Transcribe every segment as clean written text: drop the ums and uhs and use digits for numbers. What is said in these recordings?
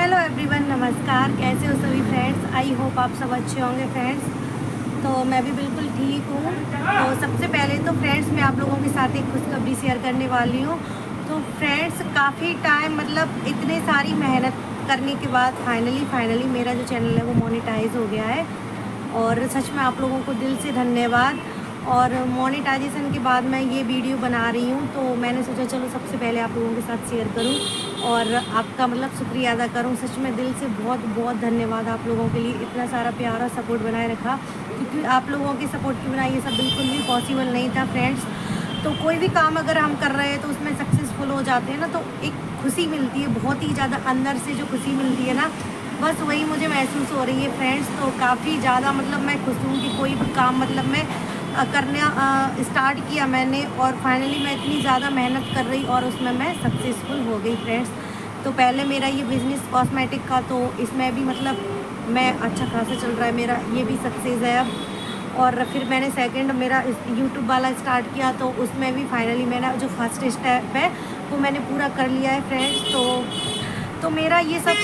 Hello everyone, नमस्कार। कैसे हो सभी फ्रेंड्स? आई होप आप सब अच्छे होंगे फ्रेंड्स। तो मैं भी बिल्कुल ठीक हूँ। तो सबसे पहले तो फ्रेंड्स मैं आप लोगों के साथ एक खुशखबरी शेयर करने वाली हूँ। तो फ्रेंड्स काफ़ी टाइम मतलब इतने सारी मेहनत करने के बाद फाइनली मेरा जो चैनल है वो मोनेटाइज हो गया है। और सच में आप लोगों को दिल से धन्यवाद। और मोनेटाइजेशन के बाद मैं ये वीडियो बना रही हूँ, तो मैंने सोचा चलो सबसे पहले आप लोगों के साथ शेयर करूँ और आपका मतलब शुक्रिया अदा करूँ। सच में दिल से बहुत बहुत धन्यवाद आप लोगों के लिए, इतना सारा प्यार और सपोर्ट बनाए रखा, क्योंकि आप लोगों के सपोर्ट के बिना ये सब बिल्कुल भी पॉसिबल नहीं था फ्रेंड्स। तो कोई भी काम अगर हम कर रहे हैं तो उसमें सक्सेसफुल हो जाते हैं ना, तो एक खुशी मिलती है, बहुत ही ज़्यादा अंदर से जो खुशी मिलती है ना, बस वही मुझे महसूस हो रही है फ्रेंड्स। तो काफ़ी ज़्यादा मतलब मैं खुश हूँ कि कोई भी काम मतलब मैं करना स्टार्ट किया मैंने, और फाइनली मैं इतनी ज़्यादा मेहनत कर रही और उसमें मैं सक्सेसफुल हो गई फ्रेंड्स। तो पहले मेरा ये बिज़नेस कॉस्मेटिक का, तो इसमें भी मतलब मैं अच्छा खासा चल रहा है, मेरा ये भी सक्सेस है अब। और फिर मैंने सेकंड मेरा यूट्यूब वाला स्टार्ट किया, तो उसमें भी फाइनली मेरा जो फर्स्ट स्टेप है वो मैंने पूरा कर लिया है फ्रेंड्स। तो मेरा ये सब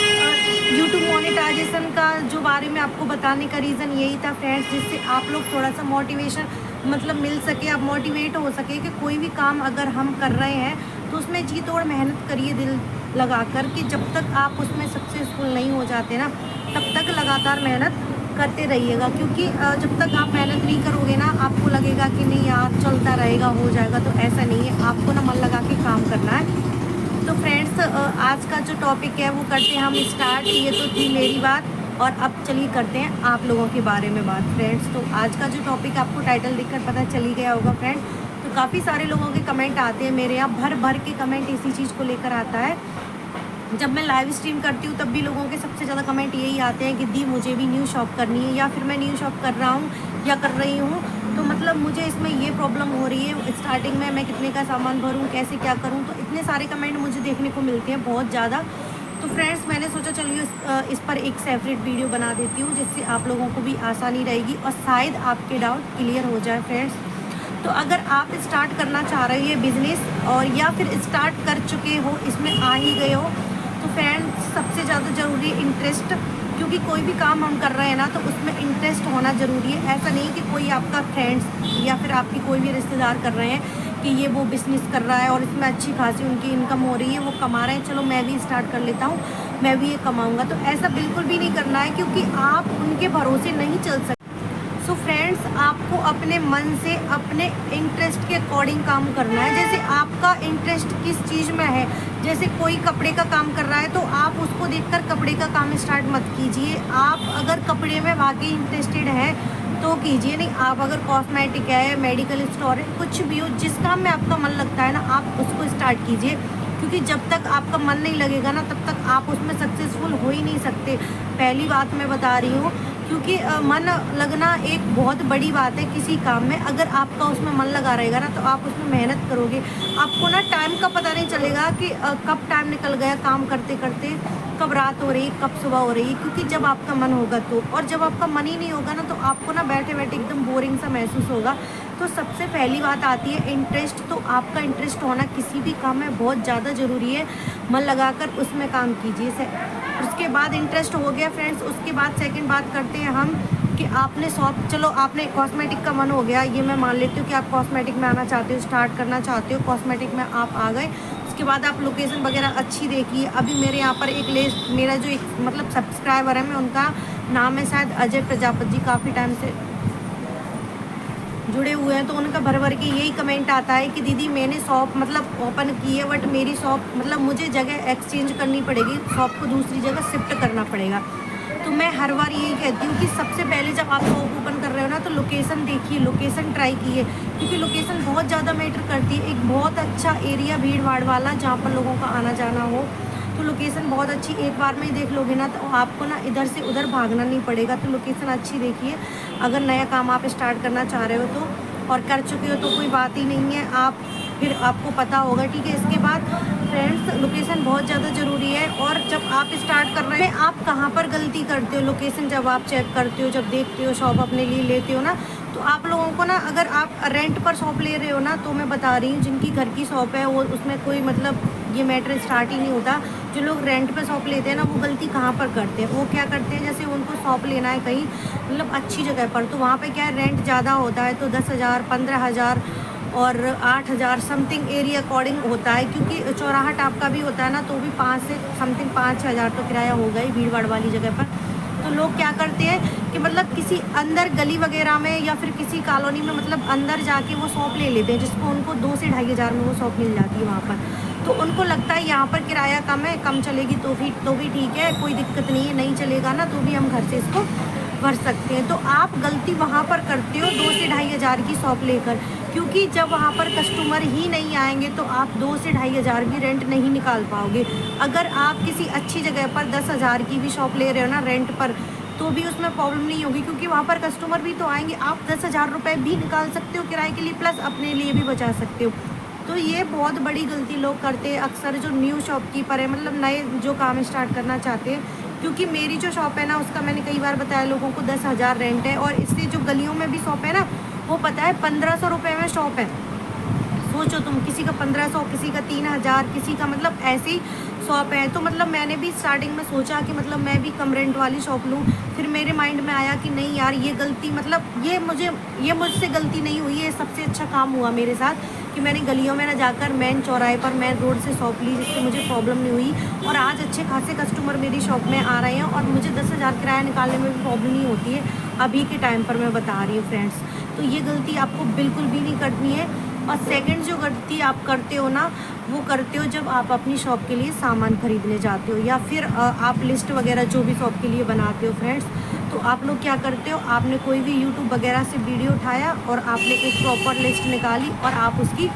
यूट्यूब मोनेटाइजेशन का जो बारे में आपको बताने का रीज़न यही था फ्रेंड्स, जिससे आप लोग थोड़ा सा मोटिवेशन मतलब मिल सके, आप मोटिवेट हो सके कि कोई भी काम अगर हम कर रहे हैं तो उसमें जी तोड़ मेहनत करिए दिल लगा कर, कि जब तक आप उसमें सक्सेसफुल नहीं हो जाते ना तब तक लगातार मेहनत करते रहिएगा। क्योंकि जब तक आप मेहनत नहीं करोगे ना, आपको लगेगा कि नहीं यार चलता रहेगा, हो जाएगा, तो ऐसा नहीं है, आपको ना मन लगा के काम करना है। तो फ्रेंड्स आज का जो टॉपिक है वो करते हैं हम स्टार्ट। ये तो थी मेरी बात, और अब चलिए करते हैं आप लोगों के बारे में बात फ्रेंड्स। तो आज का जो टॉपिक आपको टाइटल देखकर पता चल ही गया होगा फ्रेंड। तो काफ़ी सारे लोगों के कमेंट आते हैं मेरे यहाँ, भर भर के कमेंट इसी चीज़ को लेकर आता है। जब मैं लाइव स्ट्रीम करती हूँ तब भी लोगों के सबसे ज़्यादा कमेंट यही आते हैं कि दी मुझे भी न्यू शॉप करनी है, या फिर मैं न्यू शॉप कर रहा हूँ या कर रही हूँ, तो मतलब मुझे इसमें ये प्रॉब्लम हो रही है, स्टार्टिंग में मैं कितने का सामान भरूँ, कैसे क्या करूँ। तो इतने सारे कमेंट मुझे देखने को मिलते हैं बहुत ज़्यादा। तो फ्रेंड्स मैंने सोचा चलिए इस पर एक सेपरेट वीडियो बना देती हूँ, जिससे आप लोगों को भी आसानी रहेगी और शायद आपके डाउट क्लियर हो जाए फ्रेंड्स। तो अगर आप स्टार्ट करना चाह रहे हैं बिज़नेस, और या फिर स्टार्ट कर चुके हो, इसमें आ ही गए हो, तो फ्रेंड्स सबसे ज़्यादा ज़रूरी है इंटरेस्ट। क्योंकि कोई भी काम हम कर रहे हैं ना तो उसमें इंटरेस्ट होना ज़रूरी है। ऐसा नहीं कि कोई आपका फ्रेंड्स या फिर आपकी कोई भी रिश्तेदार कर रहे हैं कि ये वो बिज़नेस कर रहा है और इसमें अच्छी खासी उनकी इनकम हो रही है, वो कमा रहे हैं, चलो मैं भी स्टार्ट कर लेता हूँ, मैं भी ये कमाऊँगा। तो ऐसा बिल्कुल भी नहीं करना है, क्योंकि आप उनके भरोसे नहीं चल सकते। सो फ्रेंड्स आपको अपने मन से अपने इंटरेस्ट के अकॉर्डिंग काम करना है। जैसे आपका इंटरेस्ट किस चीज़ में है, जैसे कोई कपड़े का काम कर रहा है तो आप उसको देखकर कपड़े का काम स्टार्ट मत कीजिए। आप अगर कपड़े में वाकई इंटरेस्टेड हैं तो कीजिए, नहीं आप अगर कॉस्मेटिक है, मेडिकल स्टोर है, कुछ भी हो, जिस काम में आपका मन लगता है ना आप उसको स्टार्ट कीजिए। क्योंकि जब तक आपका मन नहीं लगेगा ना तब तक आप उसमें सक्सेसफुल हो ही नहीं सकते। पहली बात मैं बता रही हूँ, क्योंकि मन लगना एक बहुत बड़ी बात है किसी काम में। अगर आपका उसमें मन लगा रहेगा ना तो आप उसमें मेहनत करोगे, आपको ना टाइम का पता नहीं चलेगा कि कब टाइम निकल गया काम करते करते, कब रात हो रही, कब सुबह हो रही है। क्योंकि जब आपका मन होगा तो, और जब आपका मन ही नहीं होगा ना तो आपको ना बैठे बैठे एकदम बोरिंग सा महसूस होगा। तो सबसे पहली बात आती है इंटरेस्ट। तो आपका इंटरेस्ट होना किसी भी काम में बहुत ज़्यादा ज़रूरी है, मन लगाकर उसमें काम कीजिए। उसके बाद इंटरेस्ट हो गया फ्रेंड्स, उसके बाद सेकंड बात करते हैं हम कि आपने शॉप, चलो आपने कॉस्मेटिक का मन हो गया, ये मैं मान लेती हूँ कि आप कॉस्मेटिक में आना चाहते हो, स्टार्ट करना चाहते हो, कॉस्मेटिक में आप आ गए। उसके बाद आप लोकेशन वगैरह अच्छी देखिए। अभी मेरे यहाँ पर एक लिस्ट, मेरा जो एक मतलब सब्सक्राइबर है, मैं उनका नाम है शायद अजय प्रजापति जी, काफ़ी टाइम से जुड़े हुए हैं, तो उनका भर भर के यही कमेंट आता है कि दीदी मैंने शॉप मतलब ओपन की है, बट मेरी शॉप मतलब मुझे जगह एक्सचेंज करनी पड़ेगी, शॉप को दूसरी जगह शिफ्ट करना पड़ेगा। तो मैं हर बार यही कहती हूँ कि सबसे पहले जब आप शॉप ओपन कर रहे हो ना तो लोकेशन देखिए, लोकेशन ट्राई कीजिए, क्योंकि लोकेशन बहुत ज़्यादा मैटर करती है। एक बहुत अच्छा एरिया भीड़ भाड़ वाला जहाँ पर लोगों का आना जाना हो, तो लोकेशन बहुत अच्छी, एक बार में ही देख लोगे ना तो आपको ना इधर से उधर भागना नहीं पड़ेगा। तो लोकेशन अच्छी देखिए अगर नया काम आप स्टार्ट करना चाह रहे हो तो, और कर चुके हो तो कोई बात ही नहीं है, आप फिर आपको पता होगा, ठीक है। इसके बाद फ्रेंड्स लोकेशन बहुत ज़्यादा ज़रूरी है। और जब आप स्टार्ट कर रहे हैं आप कहाँ पर गलती करते हो, लोकेशन जब आप चेक करते हो, जब देखते हो शॉप अपने लिए लेते हो ना, तो आप लोगों को ना, अगर आप रेंट पर शॉप ले रहे हो ना, तो मैं बता रही हूँ जिनकी घर की शॉप है वो उसमें कोई मतलब ये मैटर स्टार्ट ही नहीं होता। जो लोग रेंट पे शॉप लेते हैं ना, वो गलती कहाँ पर करते हैं, वो क्या करते हैं, जैसे उनको शॉप लेना है कहीं मतलब अच्छी जगह पर, तो वहाँ पे क्या है रेंट ज़्यादा होता है, तो 10,000 15,000 और 8,000 समथिंग एरिया अकॉर्डिंग होता है, क्योंकि चौराहा टाप का भी होता है ना, तो भी 5 से समथिंग 5-6 हज़ार तो किराया होगा ही भीड़ भाड़ वाली जगह पर। तो लोग क्या करते हैं कि मतलब किसी अंदर गली वगैरह में या फिर किसी कॉलोनी में मतलब अंदर जाके वो शॉप ले लेते हैं, जिसको उनको 2 से 2,500 में वो शॉप मिल जाती है वहाँ पर। तो उनको लगता है यहाँ पर किराया कम है, कम चलेगी तो भी ठीक है, कोई दिक्कत नहीं है, नहीं चलेगा ना तो भी हम घर से इसको भर सकते हैं। तो आप गलती वहाँ पर करते हो 2 से 2,500 की शॉप लेकर, क्योंकि जब वहाँ पर कस्टमर ही नहीं आएंगे तो आप 2 से 2,500 भी रेंट नहीं निकाल पाओगे। अगर आप किसी अच्छी जगह पर 10,000 की भी शॉप ले रहे हो ना रेंट पर, तो भी उसमें प्रॉब्लम नहीं होगी, क्योंकि वहाँ पर कस्टमर भी तो आएंगे। आप 10,000 रुपये भी निकाल सकते हो किराए के लिए, प्लस अपने लिए भी बचा सकते हो। तो ये बहुत बड़ी गलती लोग करते हैं अक्सर, जो न्यू शॉपकीपर है, मतलब नए जो काम स्टार्ट करना चाहते हैं। क्योंकि मेरी जो शॉप है ना, उसका मैंने कई बार बताया लोगों को 10,000 रेंट है, और इससे जो गलियों में भी शॉप है ना, वो पता है 1,500 रुपये में शॉप है। सोचो तुम, किसी का 1,500, किसी का 3,000, किसी का मतलब ऐसे ही शॉप है। तो मतलब मैंने भी स्टार्टिंग में सोचा कि मतलब मैं भी कम रेंट वाली शॉप लूँ, फिर मेरे माइंड में आया कि नहीं यार, ये गलती मतलब ये मुझसे गलती नहीं हुई, ये सबसे अच्छा काम हुआ मेरे साथ कि मैंने गलियों में ना जाकर मेन चौराहे पर मेन रोड से शॉप ली, जिससे मुझे प्रॉब्लम नहीं हुई। और आज अच्छे खासे कस्टमर मेरी शॉप में आ रहे हैं, और मुझे 10,000 किराया निकालने में भी प्रॉब्लम नहीं होती है अभी के टाइम पर, मैं बता रही हूँ फ्रेंड्स। तो ये गलती आपको बिल्कुल भी नहीं करनी है। और सेकंड जो गलती आप करते हो ना, वो करते हो जब आप अपनी शॉप के लिए सामान खरीदने जाते हो, या फिर आप लिस्ट वगैरह जो भी शॉप के लिए बनाते हो फ्रेंड्स। तो आप लोग क्या करते हो, आपने कोई भी यूट्यूब वगैरह से वीडियो उठाया और आपने एक प्रॉपर लिस्ट निकाली और आप उसकी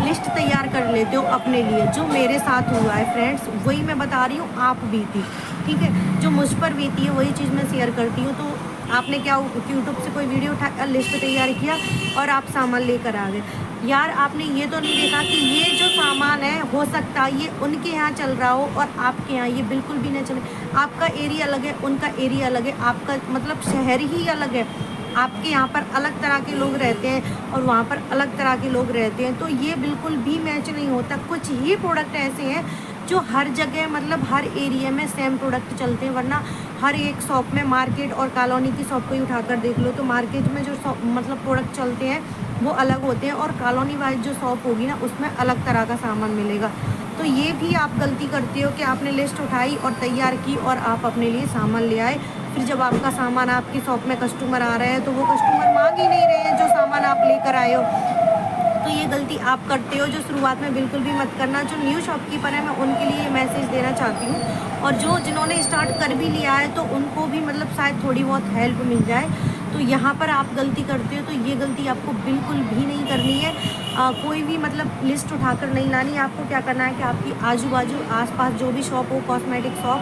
लिस्ट तैयार कर लेते हो अपने लिए। जो मेरे साथ हुआ है फ्रेंड्स, वही मैं बता रही हूँ, आप बीती, ठीक है, जो मुझ पर बीती है वही चीज़ मैं शेयर करती हूँ। तो आपने क्या यूट्यूब से कोई वीडियो उठा लिस्ट तैयार किया और आप सामान लेकर आ गए। यार आपने ये तो नहीं देखा कि ये जो सामान है, हो सकता है ये उनके यहाँ चल रहा हो और आपके यहाँ ये बिल्कुल भी नहीं चले। आपका एरिया अलग है, उनका एरिया अलग है, आपका मतलब शहर ही अलग है। आपके यहाँ पर अलग तरह के लोग रहते हैं और वहाँ पर अलग तरह के लोग रहते हैं, तो ये बिल्कुल भी मैच नहीं होता। कुछ ही प्रोडक्ट ऐसे हैं जो हर जगह मतलब हर एरिया में सेम प्रोडक्ट चलते हैं, वरना हर एक शॉप में, मार्केट और कॉलोनी की शॉप को ही उठाकर देख लो, तो मार्केट में जो मतलब प्रोडक्ट चलते हैं वो अलग होते हैं, और कॉलोनी वाइज जो शॉप होगी ना, उसमें अलग तरह का सामान मिलेगा। तो ये भी आप गलती करते हो कि आपने लिस्ट उठाई और तैयार की और आप अपने लिए सामान ले आए, फिर जब आपका सामान आपकी शॉप में कस्टमर आ रहे हैं तो वो कस्टमर मांग ही नहीं रहे हैं जो सामान आप लेकर आए हो। तो ये गलती आप करते हो, जो शुरुआत में बिल्कुल भी मत करना। जो न्यू शॉपकीपर है, मैं उनके लिए ये मैसेज देना चाहती हूँ, और जिन्होंने स्टार्ट कर भी लिया है तो उनको भी मतलब शायद थोड़ी बहुत हेल्प मिल जाए। तो यहाँ पर आप गलती करते हो, तो ये गलती आपको बिल्कुल भी नहीं करनी है। कोई भी मतलब लिस्ट उठाकर नहीं लानी। आपको क्या करना है कि आपकी आजू बाजू आसपास जो भी शॉप हो, कॉस्मेटिक शॉप,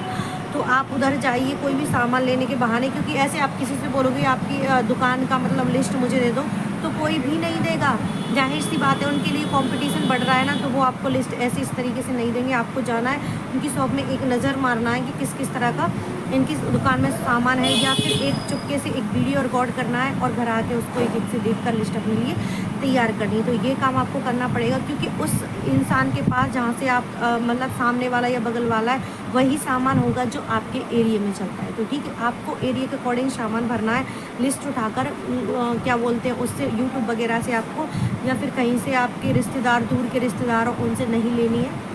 तो आप उधर जाइए कोई भी सामान लेने के बहाने, क्योंकि ऐसे आप किसी से बोलोगे आपकी दुकान का मतलब लिस्ट मुझे दे दो, तो कोई भी नहीं देगा। जाहिर सी बात है, उनके लिए कंपटीशन बढ़ रहा है ना, तो वो आपको लिस्ट ऐसे इस तरीके से नहीं देंगे। आपको जाना है उनकी शॉप में, एक नज़र मारना है कि किस किस तरह का इनकी दुकान में सामान है, या फिर एक चुपके से एक वीडियो रिकॉर्ड करना है और घर आके उसको एक एक से देख कर लिस्ट अपने लिए तैयार करनी है। तो ये काम आपको करना पड़ेगा, क्योंकि उस इंसान के पास जहाँ से आप मतलब सामने वाला या बगल वाला है, वही सामान होगा जो आपके एरिया में चलता है। तो ठीक है, आपको एरिया के अकॉर्डिंग सामान भरना है, लिस्ट उठाकर क्या बोलते हैं उससे, यूट्यूब वगैरह से आपको, या फिर कहीं से आपके रिश्तेदार, दूर के रिश्तेदार हो, उनसे नहीं लेनी है।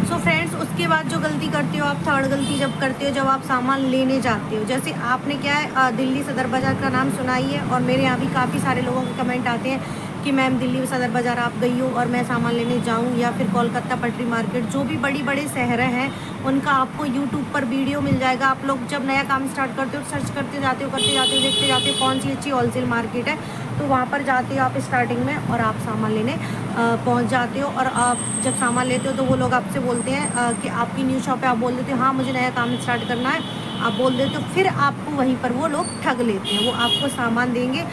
सो फ्रेंड्स, उसके बाद जो गलती करते हो आप, थर्ड गलती जब करते हो, जब आप सामान लेने जाते हो, जैसे आपने क्या है दिल्ली सदर बाज़ार का नाम सुना ही है, और मेरे यहाँ भी काफ़ी सारे लोगों के कमेंट आते हैं कि मैम दिल्ली सदर बाज़ार आप गई हो और मैं सामान लेने जाऊँ, या फिर कोलकाता पटरी मार्केट, जो भी बड़ी बड़े शहर हैं उनका आपको यूट्यूब पर वीडियो मिल जाएगा। आप लोग जब नया काम स्टार्ट करते हो, सर्च करते जाते हो, देखते जाते हो कौन सी अच्छी होलसेल मार्केट है, तो वहाँ पर जाते हो आप स्टार्टिंग में, और आप सामान लेने पहुँच जाते हो। और आप जब सामान लेते हो तो वो लोग आपसे बोलते हैं कि आपकी न्यू शॉप है, आप बोल देते हो हाँ मुझे नया काम स्टार्ट करना है, आप बोल देते हो, फिर आपको वहीं पर वो लोग ठग लेते हैं। वो आपको सामान देंगे,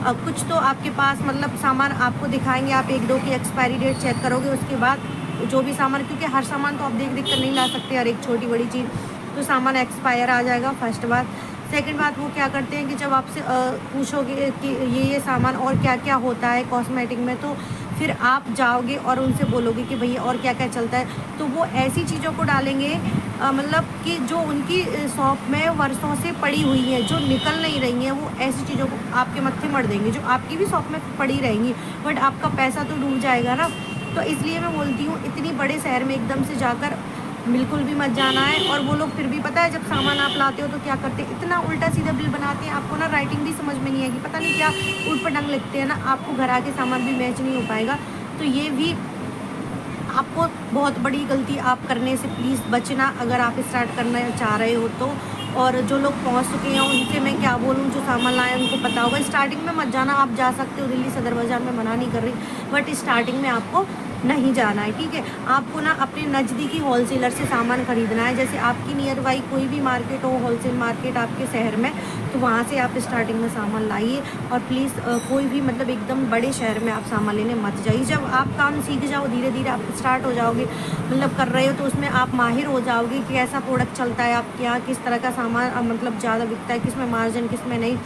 कुछ तो आपके पास मतलब सामान आपको दिखाएंगे, आप 1-2 की एक्सपायरी डेट चेक करोगे, उसके बाद जो भी सामान, क्योंकि हर सामान तो आप देख कर नहीं ला सकते, हर एक छोटी बड़ी चीज़, तो सामान एक्सपायर आ जाएगा, फर्स्ट बात। सेकंड बात, वो क्या करते हैं कि जब आपसे पूछोगे कि ये सामान और क्या क्या होता है कॉस्मेटिक में, तो फिर आप जाओगे और उनसे बोलोगे कि भैया और क्या क्या चलता है, तो वो ऐसी चीज़ों को डालेंगे मतलब कि जो उनकी शॉप में वर्षों से पड़ी हुई है, जो निकल नहीं रही हैं, वो ऐसी चीज़ों को आपके मत्थे मर देंगे जो आपकी भी शॉप में पड़ी रहेंगी, बट आपका पैसा तो डूब जाएगा ना। तो इसलिए मैं बोलती हूँ इतनी बड़े शहर में एकदम से जाकर बिल्कुल भी मत जाना है। और वो लोग फिर भी पता है जब सामान आप लाते हो तो क्या करते हैं, इतना उल्टा सीधा बिल बनाते हैं, आपको ना राइटिंग भी समझ में नहीं आएगी, पता नहीं क्या ऊट पटांग लिखते हैं ना, आपको घर आके सामान भी मैच नहीं हो पाएगा। तो ये भी आपको बहुत बड़ी गलती आप करने से प्लीज़ बचना, अगर आप स्टार्ट करना चाह रहे हो तो। और जो लोग पहुंच चुके हैं उनसे मैं क्या बोलूँ, जो सामान लाए उनको पता होगा। स्टार्टिंग में मत जाना, आप जा सकते हो दिल्ली सदर बाज़ार में, मना नहीं कर रही, बट स्टार्टिंग में आपको नहीं जाना है, ठीक है। आपको ना अपने नज़दीकी होलसेलर से सामान ख़रीदना है, जैसे आपकी नियर बाई कोई भी मार्केट हो, होलसेल मार्केट आपके शहर में, तो वहाँ से आप स्टार्टिंग में सामान लाइए। और प्लीज़ कोई भी मतलब एकदम बड़े शहर में आप सामान लेने मत जाइए। जब आप काम सीख जाओ, धीरे धीरे आप स्टार्ट हो जाओगे, मतलब कर रहे हो तो उसमें आप माहिर हो जाओगे कि कैसा प्रोडक्ट चलता है आपके यहाँ, किस तरह का सामान मतलब ज़्यादा बिकता है, किस में मार्जिन किस में नहीं।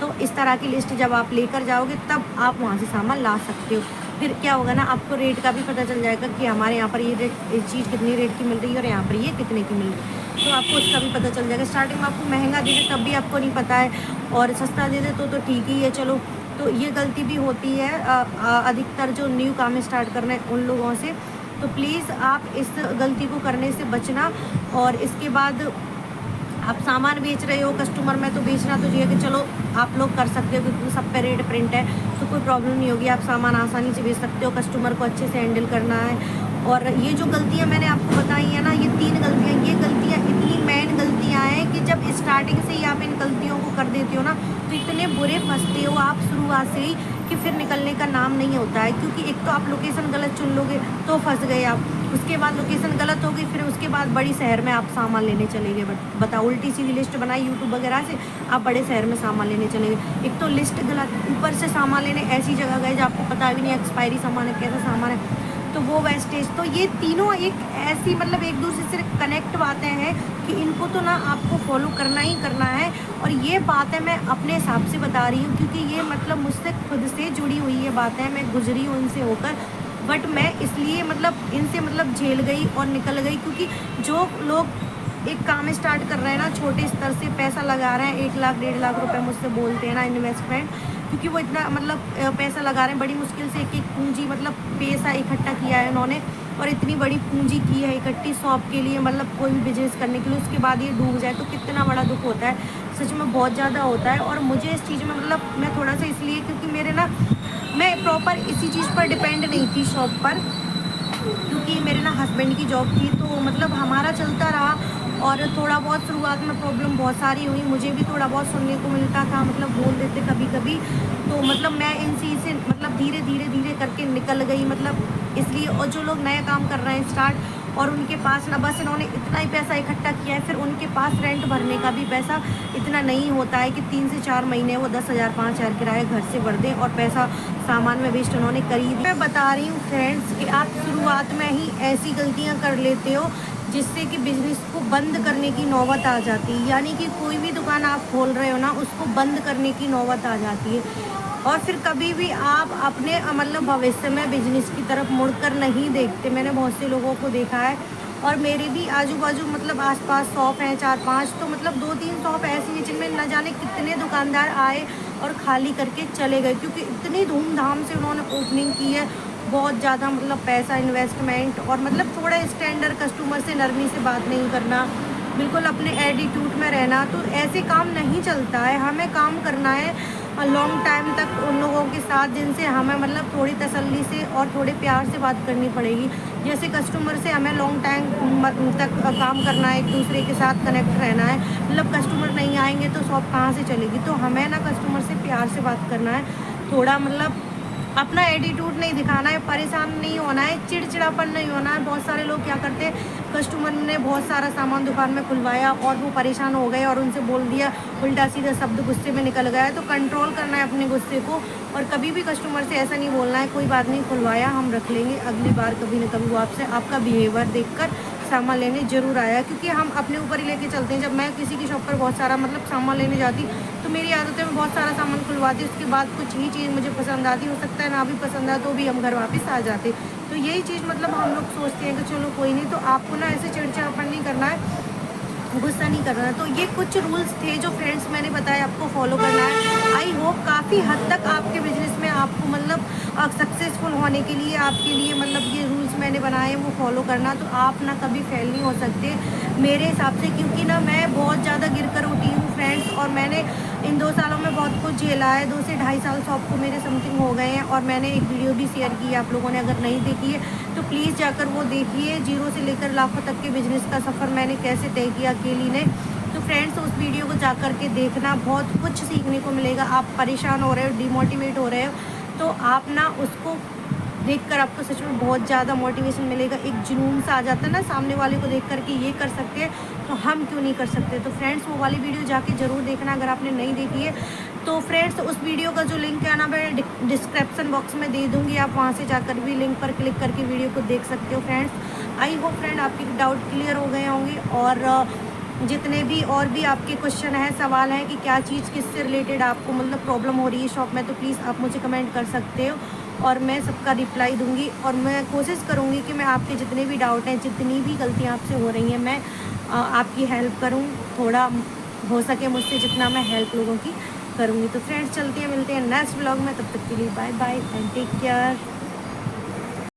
तो इस तरह की लिस्ट जब आप लेकर जाओगे तब आप वहाँ से सामान ला सकते हो। फिर क्या होगा ना, आपको रेट का भी पता चल जाएगा कि हमारे यहाँ पर ये चीज़ कितनी रेट की मिल रही है और यहाँ पर ये कितने की मिल रही है, तो आपको उसका भी पता चल जाएगा। स्टार्टिंग में आपको महंगा दे दे तब भी आपको नहीं पता है, और सस्ता दे दे तो ठीक ही है, चलो। तो ये गलती भी होती है अधिकतर जो न्यू काम स्टार्ट कर रहे हैं उन लोगों से। तो प्लीज़ आप इस गलती को करने से बचना। और इसके बाद आप सामान बेच रहे हो कस्टमर में, तो बेचना तो ये कि चलो आप लोग कर सकते हो क्योंकि सब पे रेट प्रिंट है, तो कोई प्रॉब्लम नहीं होगी, आप सामान आसानी से बेच सकते हो। कस्टमर को अच्छे से हैंडल करना है। और ये जो गलतियाँ मैंने आपको बताई हैं ना, ये 3 गलतियाँ, ये गलतियाँ इतनी मेन गलतियाँ हैं कि जब स्टार्टिंग से ही आप इन गलतियों को कर देते हो ना, तो इतने बुरे फंसते हो आप शुरुआत से ही कि फिर निकलने का नाम नहीं होता है। क्योंकि एक तो आप लोकेशन गलत चुन लोगे तो फंस गए आप, उसके बाद लोकेशन गलत होगी, फिर उसके बाद बड़ी शहर में आप सामान लेने चले गए। बताओ, उल्टी सीधी लिस्ट बनाई यूट्यूब वगैरह से, आप बड़े शहर में सामान लेने चले गए। एक तो लिस्ट गलत, ऊपर से सामान लेने ऐसी जगह गए जहाँ आपको पता भी नहीं एक्सपायरी सामान है, कैसा सामान है, तो वो वेस्टेज। तो ये तीनों एक ऐसी मतलब एक दूसरे से कनेक्ट बातें हैं कि इनको तो ना आपको फॉलो करना ही करना है। और ये बातें मैं अपने हिसाब से बता रही हूँ क्योंकि ये मतलब मुझसे खुद से जुड़ी हुई ये बातें, मैं गुजरी हूँ इनसे होकर। बट मैं इसलिए मतलब इनसे मतलब झेल गई और निकल गई, क्योंकि जो लोग एक काम स्टार्ट कर रहे हैं ना, छोटे स्तर से पैसा लगा रहे हैं, 1 लाख 1.5 लाख रुपए मुझसे बोलते हैं ना इन्वेस्टमेंट, क्योंकि वो इतना मतलब पैसा लगा रहे हैं, बड़ी मुश्किल से एक पूंजी मतलब पैसा इकट्ठा किया है उन्होंने, और इतनी बड़ी पूंजी की है इकट्ठी शॉप के लिए, मतलब कोई भी बिजनेस करने के लिए, उसके बाद ये डूब जाए तो कितना बड़ा दुख होता है, सच में बहुत ज़्यादा होता है। और मुझे इस चीज़ में मतलब मैं थोड़ा सा इसलिए क्योंकि मेरे ना मैं प्रॉपर इसी चीज़ पर डिपेंड नहीं थी शॉप पर, क्योंकि मेरे ना हस्बैंड की जॉब थी, तो मतलब हमारा चलता रहा। और थोड़ा बहुत शुरुआत में प्रॉब्लम बहुत सारी हुई, मुझे भी थोड़ा बहुत सुनने को मिलता था, मतलब बोल देते कभी कभी, तो मतलब मैं इन चीज़ से मतलब धीरे धीरे धीरे करके निकल गई, मतलब इसलिए। और जो लोग नया काम कर रहे हैं स्टार्ट, और उनके पास ना बस इन्होंने इतना ही पैसा इकट्ठा किया है, फिर उनके पास रेंट भरने का भी पैसा इतना नहीं होता है कि 3 से 4 महीने वो 10,000 5,000 किराया घर से भर दें और पैसा सामान में वेस्ट उन्होंने करी। मैं बता रही हूँ फ्रेंड्स कि आप शुरुआत में ही ऐसी गलतियाँ कर लेते हो जिससे कि बिज़नेस को बंद करने की नौबत आ जाती है, यानी कि कोई भी दुकान आप खोल रहे हो ना, उसको बंद करने की नौबत आ जाती है। और फिर कभी भी आप अपने मतलब भविष्य में बिजनेस की तरफ मुड़कर नहीं देखते। मैंने बहुत से लोगों को देखा है, और मेरे भी आजू बाजू मतलब आसपास शॉप हैं 4-5, तो मतलब 2-3 शॉप ऐसी हैं जिनमें न जाने कितने दुकानदार आए और खाली करके चले गए, क्योंकि इतनी धूमधाम से उन्होंने ओपनिंग की है, बहुत ज़्यादा मतलब पैसा इन्वेस्टमेंट, और मतलब थोड़ा स्टैंडर्ड कस्टमर से नरमी से बात नहीं करना, बिल्कुल अपने एटीट्यूड में रहना। तो ऐसे काम नहीं चलता है, हमें काम करना है लॉन्ग टाइम तक उन लोगों के साथ जिनसे हमें मतलब थोड़ी तसल्ली से और थोड़े प्यार से बात करनी पड़ेगी। जैसे कस्टमर से हमें लॉन्ग टाइम तक काम करना है, एक दूसरे के साथ कनेक्ट रहना है, मतलब कस्टमर नहीं आएंगे तो शॉप कहाँ से चलेगी। तो हमें ना कस्टमर से प्यार से बात करना है, थोड़ा मतलब अपना एटीट्यूड नहीं दिखाना है, परेशान नहीं होना है, चिड़चिड़ापन नहीं होना है। बहुत सारे लोग क्या करते हैं, कस्टमर ने बहुत सारा सामान दुकान में खुलवाया और वो परेशान हो गए और उनसे बोल दिया उल्टा सीधा शब्द, गुस्से में निकल गया है। तो कंट्रोल करना है अपने गुस्से को, और कभी भी कस्टमर से ऐसा नहीं बोलना है कोई बात नहीं खुलवाया हम रख लेंगे, अगली बार कभी ना कभी वो आपसे आपका बिहेवियर देखकर सामान लेने ज़रूर आया, क्योंकि हम अपने ऊपर ही लेके चलते हैं। जब मैं किसी की शॉप पर बहुत सारा मतलब सामान लेने जाती तो मेरी आदत है मैं बहुत सारा सामान खुलवाती, उसके बाद कुछ ही चीज़ मुझे पसंद आती, हो सकता है ना भी पसंद आ तो भी हम घर वापस आ जाते। तो यही चीज़ मतलब हम लोग सोचते हैं कि चलो कोई नहीं, तो आपको ना ऐसे चिड़चिड़ापन नहीं करना है, गुस्सा नहीं करना है। तो ये कुछ रूल्स थे जो फ्रेंड्स मैंने बताया आपको फॉलो करना है। आई होप काफ़ी हद तक आपके बिजनेस में आपको मतलब सक्सेसफुल होने के लिए आपके लिए मतलब ये रूल्स मैंने बनाए हैं वो फॉलो करना, तो आप ना कभी फेल नहीं हो सकते मेरे हिसाब से, क्योंकि ना मैं बहुत ज़्यादा गिर कर उठी हूँ फ्रेंड्स, और मैंने इन 2 सालों में बहुत कुछ झेला है। 2 से ढाई साल शॉप को मेरे समथिंग हो गए हैं, और मैंने एक वीडियो भी शेयर की है, आप लोगों ने अगर नहीं देखी है तो प्लीज़ जाकर वो देखिए। जीरो से लेकर लाखों तक के बिजनेस का सफ़र मैंने कैसे तय किया अकेली ने। तो फ्रेंड्स उस वीडियो को जाकर के देखना, बहुत कुछ सीखने को मिलेगा। आप परेशान हो रहे हो, डिमोटिवेट हो रहे हो, तो आप ना उसको देखकर आपको सच में बहुत ज़्यादा मोटिवेशन मिलेगा। एक जुनून सा आ जाता है ना सामने वाले को देख कर के ये कर सकते हैं तो हम क्यों नहीं कर सकते। तो फ्रेंड्स वो वाली वीडियो जाके ज़रूर देखना अगर आपने नहीं देखी है। तो फ्रेंड्स उस वीडियो का जो लिंक है ना मैं डिस्क्रिप्शन बॉक्स में दे दूँगी, आप वहाँ से जाकर भी लिंक पर क्लिक करके वीडियो को देख सकते हो फ्रेंड्स। आई होप फ्रेंड आपके डाउट क्लियर हो गए होंगे, और जितने भी और भी आपके क्वेश्चन है, सवाल हैं कि क्या चीज़ किससे रिलेटेड आपको मतलब प्रॉब्लम हो रही है शॉप में, तो प्लीज़ आप मुझे कमेंट कर सकते हो और मैं सबका रिप्लाई दूंगी। और मैं कोशिश करूंगी कि मैं आपके जितने भी डाउट हैं, जितनी भी गलतियां आपसे हो रही हैं, मैं आपकी हेल्प करूं, थोड़ा हो सके मुझसे जितना मैं हेल्प लोगों की करूंगी। तो फ्रेंड्स चलते हैं, मिलते हैं नेक्स्ट ब्लॉग में, तब तक के लिए bye bye and take care.